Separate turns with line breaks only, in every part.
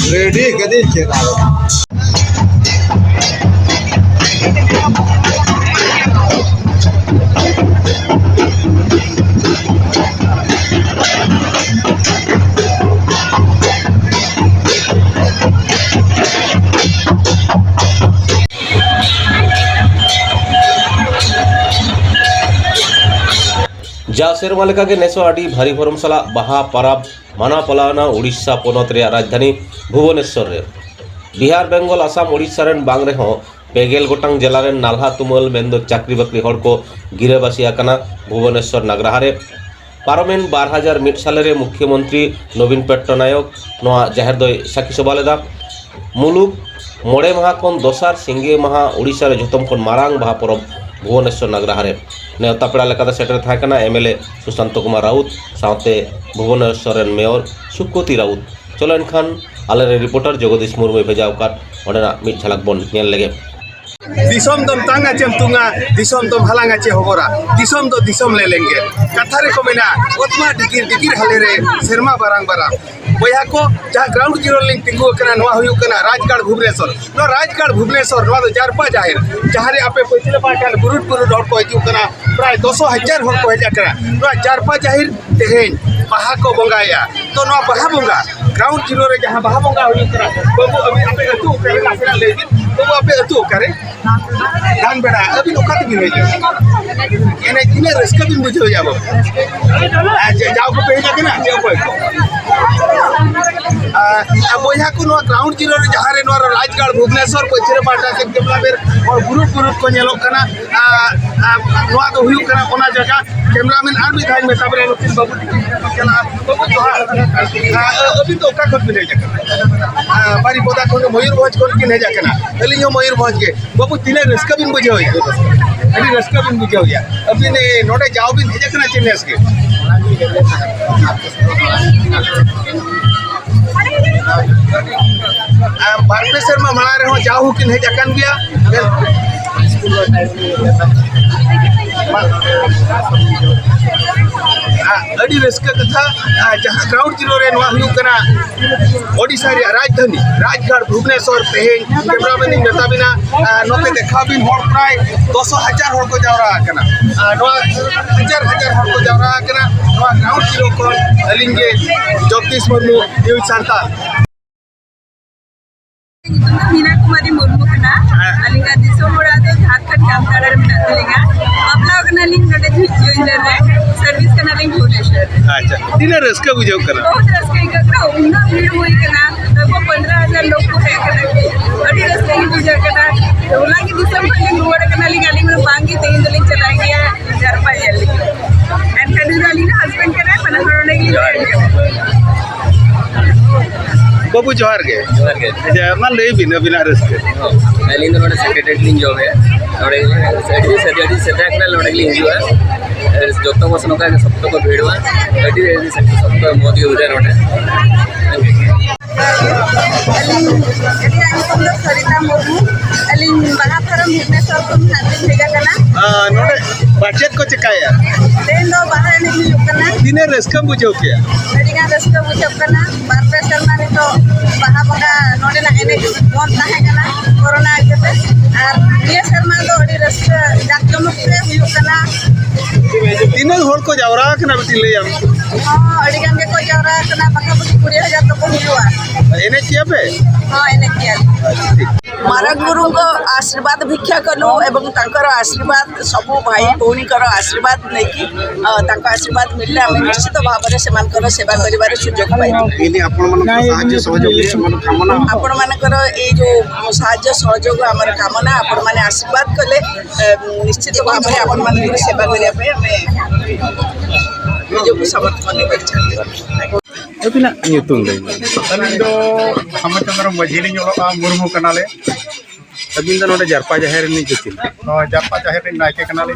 Ready कधी
जा सेरमा लेका के नेसो आडी भारी भरम साला बाहा पाराब माना पलाना उड़ीसा पनत रे राजधानी भुवनेश्वर रे बिहार बेंगल आसाम उड़ीसा रेन बांग रे हो पेगेल गोटांग जिला रेन नालहा तुमल मेंदो चाकरी बाकरी हड़ को गिरेबासी आकना भुवनेश्वर नगरहा रे पारमेन 2001 साल रे मुख्यमंत्री नवीन पट्टनायक नोआ जाहिर दय साखी सभा लेदा मुलुक मोड़े माह खन दोसार सिंगे माह उड़ीसा रे जतम खन मारांग बाहा परब भुवनेश्वर नगरहा रे नेवता पेड़ा लेकाते सेटर थाकना एमएलए सुशांत कुमार राउत साथे भुवनेश्वर मेयर सुकोती राउत चलो एनखान आले रिपोर्टर जगदीश मुर्मू भेजा उकात ओडेना मिट झलक बन नेल लगे
दिसम दम तांगा चेम तुंगा दिसम दम हलांगा चे होबरा दिसम दो दिसम ले लेंगे कथा रे को मेना ओतमा डिकिर हले रे शर्मा बारांग बारा बया को जहां ग्राउंड जीरो लिंक तिंगु कना नवा हुयु कना राजगढ़ भुवनेश्वर नो राजगढ़ भुवनेश्वर नवा दो जारपा जाहिर जहां रे आपे पछले पाटाल बुरुट हड़ को हिजु कना प्राय 200,000 हड़ को हेजा कना नवा जारपा जाहिर तेहेन बाहा को बंगाया तो नवा बाहा बंगा ग्राउंड जीरो रे जहां बाहा बंगा हुयु कना बाबू अभी आपे अतु करे नासरा लेबिन बाबू आपे अतु करे दान बेड़ा अभी लोकाते भी नहीं एने इने रिस्क भी बुझो जाबो जाओ को पेजा के ना जाओ को बोया को नो ग्राउंड जीरो रे जहां रे नो राजगढ़ भुवनेश्वर पछरे पाटा से केमला बेर और बुरुट को नेलो कना नोआ तो हुयु कना ओना जगह कैमरामैन आर भी थाई में सबरे लोकिन बाबू केला बाबू जोहार अभी तो का खत भी नहीं जका बारी बोदा को मयूरभंज को कि नहीं जकना अलियो मयूरभंज के बाबू तिने रिस्क भी बुझे होई अभी रिस्क भी बुझे होया अभी ने नोडे जाओ भी भेजे कना चिनेस के बारपे शर्मा मना रहे हो जाहू कि नहीं जकन गया अड़ी रिस्क कथा जहां ग्राउंड जीरो रे नवा हुयु कना ओडिसा रे राजधानी राजगढ़ भुवनेश्वर तेहेन कैमरामैन नेता बिना नोते देखा बिन हड़ प्राय 200,000 हड़ को जावरा कना नवा हजार हड़ को जावरा कना नवा ग्राउंड जीरो को अलिंगे जगदीश मुर्मू न्यूज सांताल
मीना कुमारी मुर्मू कना अलिंगा दिसो मोड़ा दो झारखंड जामताड़ा में नतलिंगा अपना कना लिंग नडे जोइंदर रे सर्विस कना लिंग भुवनेश्वर
अच्छा दिने रिस्क बुझो कना
बहुत रिस्क कना उन्ना भीड़ होई कना लगभग 15,000 लोग को है कना बड़ी रिस्क ही बुझो कना ओला की दिसम लिंग मोड़ा कना लिंग अलिंग में बांगी तेन लिंग चला गया जरपा जल्दी एंड कना लिंग हस्बैंड कना मना करने के लिए
बाबू जोहार के अच्छा मान ले बिना बिना रिस्क
अलिंग नोडे सेक्रेटरी लिंग जो है नोडे सेडी सेटाक ना नोडे लिंग जो है जोतो को सनोका के सब को भेड़वा एडी सब को मोदी उधर नोडे
सरिता मुर्मू अलिंग बाहा फरम भुवनेश्वर को नाते भेजा कना
नोडे बचत को चकाया
देन दो बाहर नहीं कना
दिने रिस्क बुझो के
अडिगा रिस्क बुझो कना बारपे शर्मा ने तो बाहा बंगा नोडे ना एने बंद ताहे कना कोरोना आके और ये शर्मा दो अडी रिस्क जाकजमक से हुयु कना
दिने हड़ को जावरा कना बिटी ले हम
हां अडिगा के को जावरा कना बाका 20,000 तो को हुआ
एने किया पे
हां एने किया
मारंग गुरु को आशीर्वाद भिक्षा कलु एवं तांकर आशीर्वाद सब भाई भौणी आशीर्वाद नहीं आशीर्वाद मिलले आम निश्चित भाव में से सेवा कर सुजोग पाइबु आपण मानकर ये जो साहाय्य सहयोग आमर कामना आपण माने आशीर्वाद कले निश्चित भाव में आपण मान सेवा करने समर्थन कर
अलिंग दो हेमचंद्र माझी मुर्मू कनाले
अबिन दो जारपा जाहेर
जारपा जाहेर नायके कनाले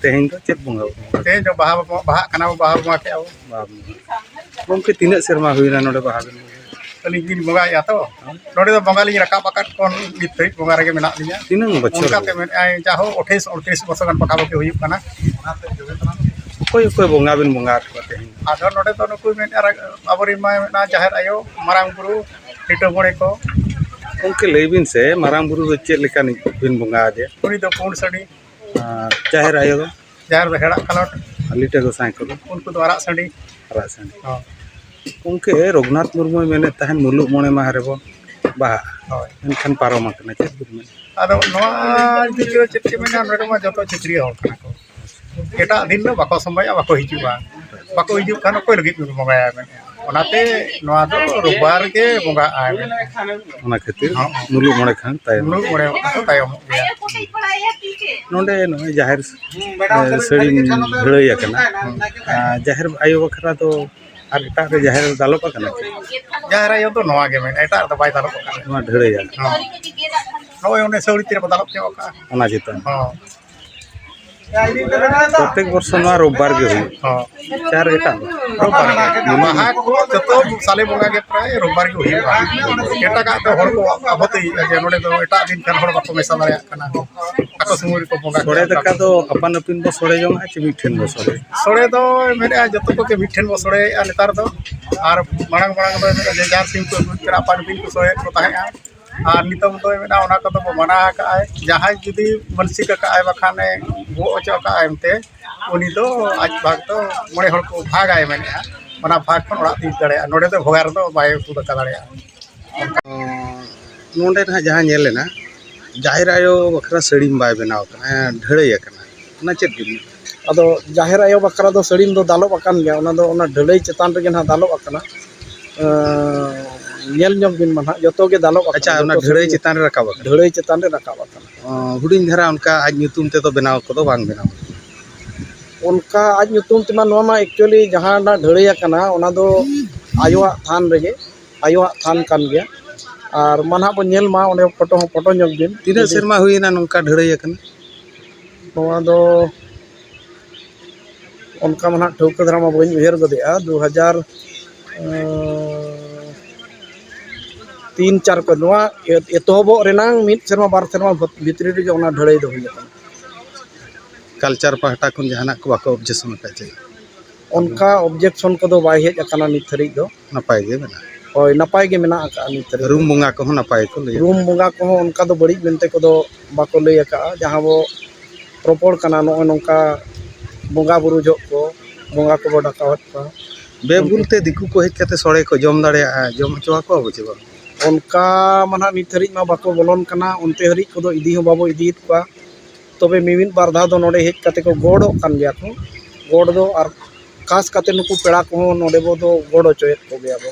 तेहन तो चेक बंगा
तेज जो बाहा बाहा बंगा के
गमके तीन सेरमा हुईना नोडे बाहा
अलिंग दिन बंगा या तो नोडे तो बंगा लिंग रकाब आकाट कोन नित बंगा रगे मेना लिया
तीन बच्चों
उनकाते में जाहो 28 वर्ष गान पकाबो के हुई कना
कोई बंगा बिन बंगा तेहन
आधर नोडे तो नुकु में आबरी मा जाहेर आयो मारांग गुरु टिटो मोड़े को
उनके लेबिन से मारांग बुरु चेक लेका बिन बंगा दे
उनी दो पूर्ण सड़ी
जाहेर आयो दो
जाहेर हेड़ा कलट
लिटे को साई को
उनको तो अराग सड़ी
उनके रघुनाथ मुर्मू मेने तहन मुलुग मोणे माह रेबो बाहा एनखान पारम आकना चेक बिन
आदो नोआ दियो चेक मेना नोडे मा जतो चित्री हर कना को एटा दिन दो बाको समय बाको हिजुबा बाको हिजु खान कोई लगित बंगाया ओनाते नोआ दो रोबार के बंगा आय
ओना खातिर मुलुग मोणे खान ताय
मुलुग मोड़े तो तायम
नोडे नोय जाहेर सड़ी ढड़ई आकना जाहेर आयो बखरा तो आर एटा रे जाहेर दालोप आकना
जाहेर आयो तो नोआ के में एटा तो बाय दालोप आकना
नोआ ढड़ई आकना
नोय ओने सौड़ी तीर दालोप के ओका
ओना जितन
हां
प्रत्येक वर्ष नोआ रोबबार के हुई चार एटा
रोबबार महा को जतो साले बंगा के प्राय रोबबार के हुई एटा का तो हर को अबते जे नोडे तो एटा दिन खान हर बाको मेसा दाया कना आको सुमुरी को बंगा
सोड़े दका तो अपन अपिन बो सोड़े जोंगा चे मिठेन बो
सोड़े दो मेरे जतो को के मिठेन बो सोड़े नेतार दो आर मांग दो जे जार सिंह को पेरा अपन बिन को सोड़े को ताहे और नितम तो मेना ओना को तो मना का जहां जुदी मानसिक का बखाने वो अचो का एमते उनी तो आज भाग तो मोड़े हर को भाग आए मेने ओना भाग खन ओड़ा ती दड़े नोडे तो भोगार तो बाय को दका दड़े
नोडे ना जहां नेलेना जाहिर आयो बखरा सड़ीम बाय बनाव कना ढड़ई आकना ना चेक बिन
अदो जाहिर आयो बखरा दो सड़ीम दो दालोप आकान गया ओना दो ओना ढड़ई चेतान रे ना दालोप आकना नेल ñok बिन माना जतो के दालोप
अच्छा ओना ढड़ई चेतान रे रकाब
ढड़ई चेतान रे रकाब आकना
हुडिन धरा उनका आज ᱧᱩᱛᱩᱢ ते तो बनाव को तो बांग बनाव
उनका आज ᱧᱩᱛᱩᱢ ते मा एक्चुअली जहां ना ढड़ई आकना ओना दो आयोआ थान रे आयोआ थान कान गया और माना बो नेल मा ओने फोटो ñok बिन
तीन सेरमा हुईना नोंका ढड़ई आकना
नोआ दो उनका माना ठौक धरा मा बइन उहेर गदेआ 2003-4 को नोआ एतोहबो रेनांग मिद सेरमा बार सेरमा भितरी रे ओना ढड़ई दो हुई
कल्चर पहटा खन जहाना को बाको ऑब्जेक्शन का चाहिए
उनका ऑब्जेक्शन को दो बाय हेज अकाना नित थरी दो
नपाय गे मेना
ओय नपाय गे मेना अका नित थरी
रूम बंगा को नपाय को ले
रूम बंगा को उनका दो बड़ी मेनते को दो बाको लई अका जहां वो प्रोपोर कना नो नोंका बंगा बुरु जो को बंगा को बडा कावत का
बेबुलते दिकु को हेज कते सोड़े को जम दाड़े जम चवा को बुझे बा
उनका माना नित हरी मा बाको बोलन कना उनते हरी को दो इदी हो बाबो इदी का तबे मिमिन बार धा दो नोडे हेज कते को गोड़ो कान गया को गोड़ दो और खास कते नुकु पेड़ा को नोडे बो दो गोड़ो चोयत को गया बो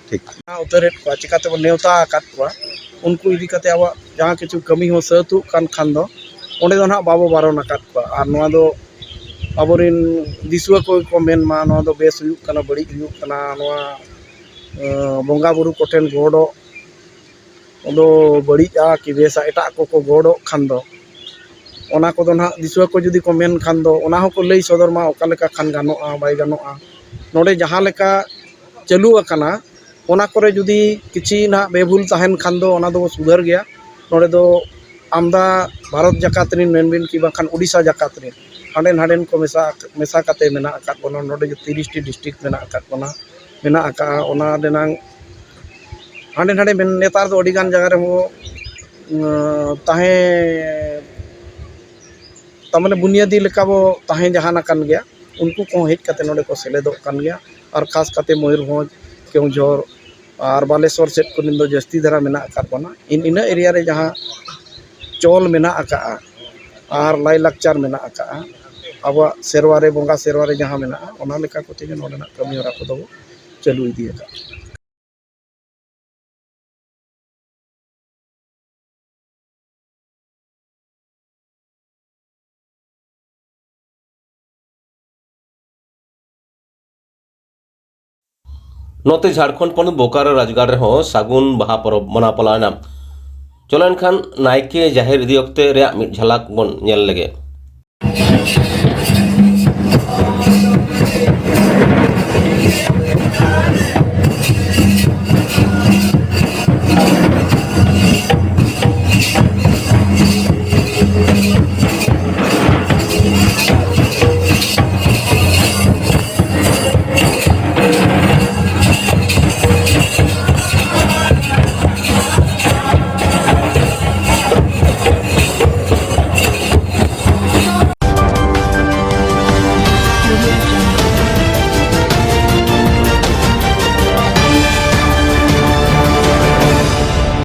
ठीक
उतरेट को चिकाते बो नेवता कात को उनको इदी कते आवा जहां किछु कमी हो सतु कान खान दो ओंडे दो ना बाबो बारो ना कात को और नोआ दो अबोरिन दिसुआ को मेन मा नोआ दो बेस हुयु कना बड़ी हुयु कना नोआ बंगा बुरु कोठेन गोड़ो ओदो बड़ी आ कि बेसा एटा को गोड़ो खान दो ओना को दो ना दिसुआ को जुदी को मेन खान दो ओना हो को लई सदर मा ओका लेका खान गानोआ बाय गानोआ नोडे जहां लेका चालू अकना ओना करे जुदी किछि ना बेभुल तहन खान दो ओना दो सुधर गया नोडे दो आमदा भारत जाकात रिन मेनबिन कि बाखान उड़ीसा जाकात रिन हाडेन हाडेन को मेसा काते मेना आकात बोना नोडे जो 30 टी डिस्ट्रिक्ट मेना आकात बोना मेना आका ओना देनांग हाडेन हाडे मेन नेतार दो अडी गान जगह रे हो ताहे तमने बुनियादी लेका वो ताहे जहाना कान गया उनको को हेज कते नोडे को सेलेदो कान गया और खास कते मयूरभंज केउझर और बालेश्वर सेट को निंदो जस्ती धरा मेना आकात बना इन एरिया रे जहाँ चोल मेना आका और लाई लाक्चार मेना आका अब सेरवारे बोंगा सेरवारे जहाँ मेना ओना लेका को तेगे नोडेना कमी होरा को दो चालू इदी आका
नोते झारखंड पनत बोकारो राजगार रहो सागुन बाहा परब मना पलाना चलन खान नायके जाहिर इदी ओक्ते रे मिट झलक बन नेल लेगे।